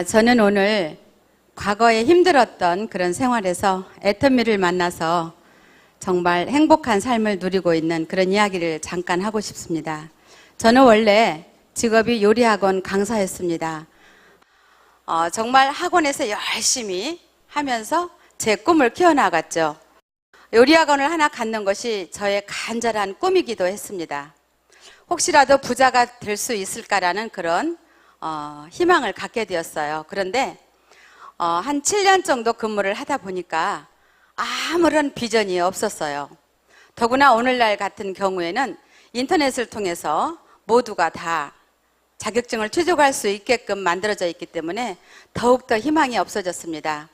저는 오늘 과거에 힘들었던 그런 생활에서 애터미를 만나서 정말 행복한 삶을 누리고 있는 그런 이야기를 잠깐 하고 싶습니다. 저는 원래 직업이 요리학원 강사였습니다. 정말 학원에서 열심히 하면서 제 꿈을 키워나갔죠. 요리학원을 하나 갖는 것이 저의 간절한 꿈이기도 했습니다. 혹시라도 부자가 될 수 있을까라는 그런 희망을 갖게 되었어요. 그런데 한 7년 정도 근무를 하다 보니까 아무런 비전이 없었어요. 더구나 오늘날 같은 경우에는 인터넷을 통해서 모두가 다 자격증을 취득할 수 있게끔 만들어져 있기 때문에 더욱더 희망이 없어졌습니다.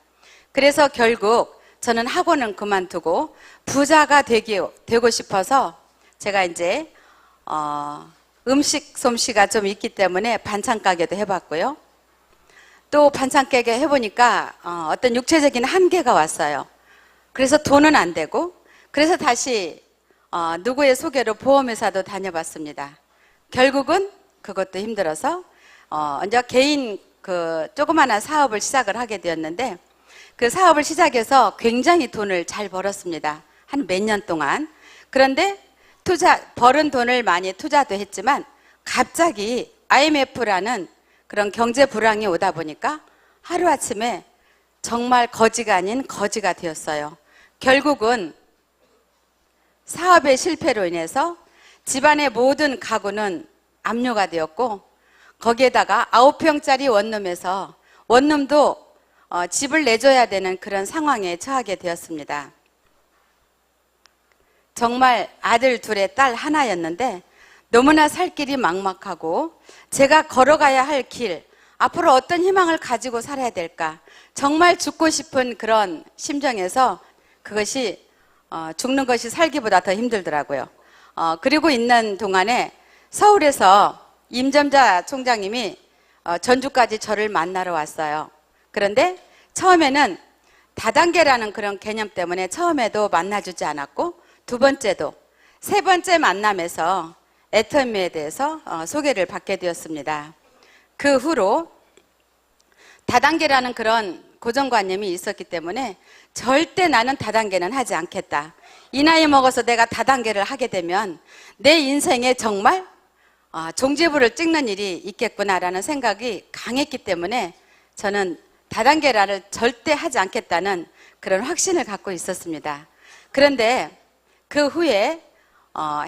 그래서 결국 저는 학원은 그만두고 부자가 되고 싶어서 제가 이제 음식 솜씨가 좀 있기 때문에 반찬 가게도 해봤고요. 또 반찬 가게 해보니까 어떤 육체적인 한계가 왔어요. 그래서 돈은 안 되고, 그래서 다시 누구의 소개로 보험회사도 다녀봤습니다. 결국은 그것도 힘들어서 먼저 개인 조그마한 사업을 시작을 하게 되었는데, 그 사업을 시작해서 굉장히 돈을 잘 벌었습니다. 한 몇 년 동안. 그런데 벌은 돈을 많이 투자도 했지만 갑자기 IMF라는 그런 경제 불황이 오다 보니까 하루아침에 정말 거지가 아닌 거지가 되었어요. 결국은 사업의 실패로 인해서 집안의 모든 가구는 압류가 되었고, 거기에다가 9평짜리 원룸에서 원룸도 집을 내줘야 되는 그런 상황에 처하게 되었습니다. 정말 아들 둘에 딸 하나였는데 너무나 살 길이 막막하고, 제가 걸어가야 할 길, 앞으로 어떤 희망을 가지고 살아야 될까, 정말 죽고 싶은 그런 심정에서 그것이 죽는 것이 살기보다 더 힘들더라고요. 그리고 있는 동안에 서울에서 임점자 총장님이 전주까지 저를 만나러 왔어요. 그런데 처음에는 다단계라는 그런 개념 때문에 처음에도 만나주지 않았고, 두 번째도, 세 번째 만남에서 애터미에 대해서 소개를 받게 되었습니다. 그 후로 다단계라는 그런 고정관념이 있었기 때문에 절대 나는 다단계는 하지 않겠다. 이 나이 먹어서 내가 다단계를 하게 되면 내 인생에 정말 종지부를 찍는 일이 있겠구나라는 생각이 강했기 때문에 저는 다단계를 절대 하지 않겠다는 그런 확신을 갖고 있었습니다. 그런데 그 후에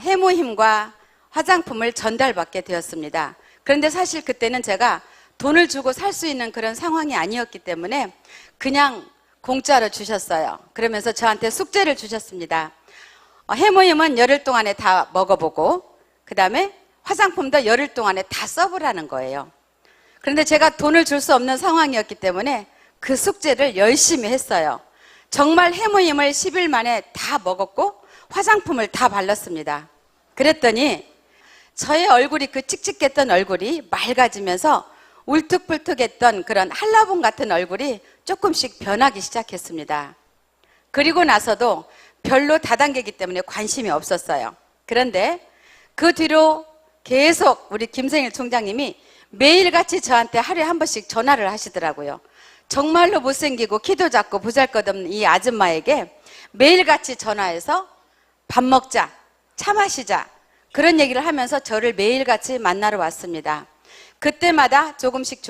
해모힘과 화장품을 전달받게 되었습니다. 그런데 사실 그때는 제가 돈을 주고 살 수 있는 그런 상황이 아니었기 때문에 그냥 공짜로 주셨어요. 그러면서 저한테 숙제를 주셨습니다. 해모힘은 열흘 동안에 다 먹어보고, 그 다음에 화장품도 열흘 동안에 다 써보라는 거예요. 그런데 제가 돈을 줄 수 없는 상황이었기 때문에 그 숙제를 열심히 했어요. 정말 해모힘을 10일 만에 다 먹었고 화장품을 다 발랐습니다. 그랬더니 저의 얼굴이, 그 칙칙했던 얼굴이 맑아지면서 울퉁불퉁했던 그런 한라봉 같은 얼굴이 조금씩 변하기 시작했습니다. 그리고 나서도 별로 다단계이기 때문에 관심이 없었어요. 그런데 그 뒤로 계속 우리 김생일 총장님이 매일같이 저한테 하루에 한 번씩 전화를 하시더라고요. 정말로 못생기고 키도 작고 보잘것없는 이 아줌마에게 매일같이 전화해서 밥 먹자, 차 마시자, 그런 얘기를 하면서 저를 매일같이 만나러 왔습니다. 그때마다 조금씩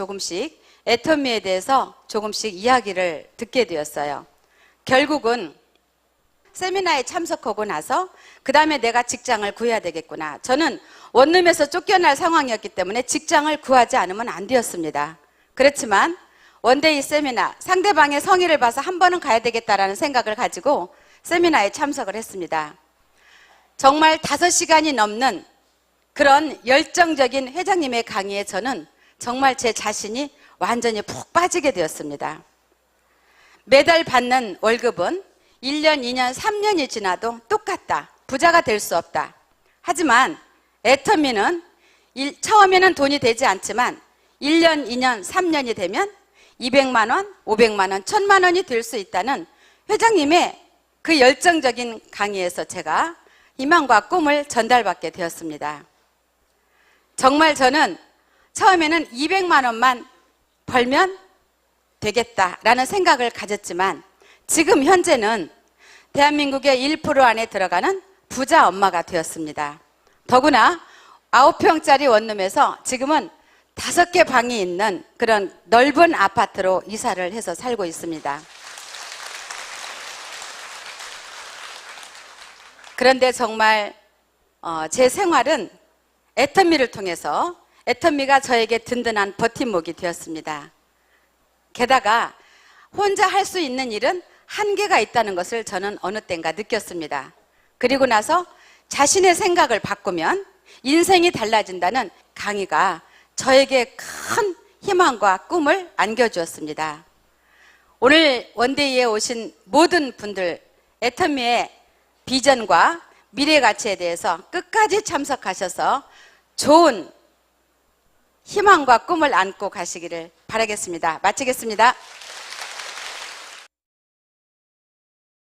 애터미에 대해서 조금씩 이야기를 듣게 되었어요. 결국은 세미나에 참석하고 나서 그 다음에 내가 직장을 구해야 되겠구나. 저는 원룸에서 쫓겨날 상황이었기 때문에 직장을 구하지 않으면 안 되었습니다. 그렇지만 원데이 세미나, 상대방의 성의를 봐서 한 번은 가야 되겠다라는 생각을 가지고 세미나에 참석을 했습니다. 정말 5시간이 넘는 그런 열정적인 회장님의 강의에 저는 정말 제 자신이 완전히 푹 빠지게 되었습니다. 매달 받는 월급은 1년, 2년, 3년이 지나도 똑같다. 부자가 될 수 없다. 하지만 애터미는 처음에는 돈이 되지 않지만 1년, 2년, 3년이 되면 200만 원, 500만 원, 1000만 원이 될 수 있다는 회장님의 그 열정적인 강의에서 제가 희망과 꿈을 전달받게 되었습니다. 정말 저는 처음에는 200만 원만 벌면 되겠다라는 생각을 가졌지만 지금 현재는 대한민국의 1% 안에 들어가는 부자 엄마가 되었습니다. 더구나 9평짜리 원룸에서 지금은 5개 방이 있는 그런 넓은 아파트로 이사를 해서 살고 있습니다. 그런데 정말 제 생활은 애터미를 통해서 애터미가 저에게 든든한 버팀목이 되었습니다. 게다가 혼자 할 수 있는 일은 한계가 있다는 것을 저는 어느 땐가 느꼈습니다. 그리고 나서 자신의 생각을 바꾸면 인생이 달라진다는 강의가 저에게 큰 희망과 꿈을 안겨주었습니다. 오늘 원데이에 오신 모든 분들, 애터미의 비전과 미래 가치에 대해서 끝까지 참석하셔서 좋은 희망과 꿈을 안고 가시기를 바라겠습니다. 마치겠습니다.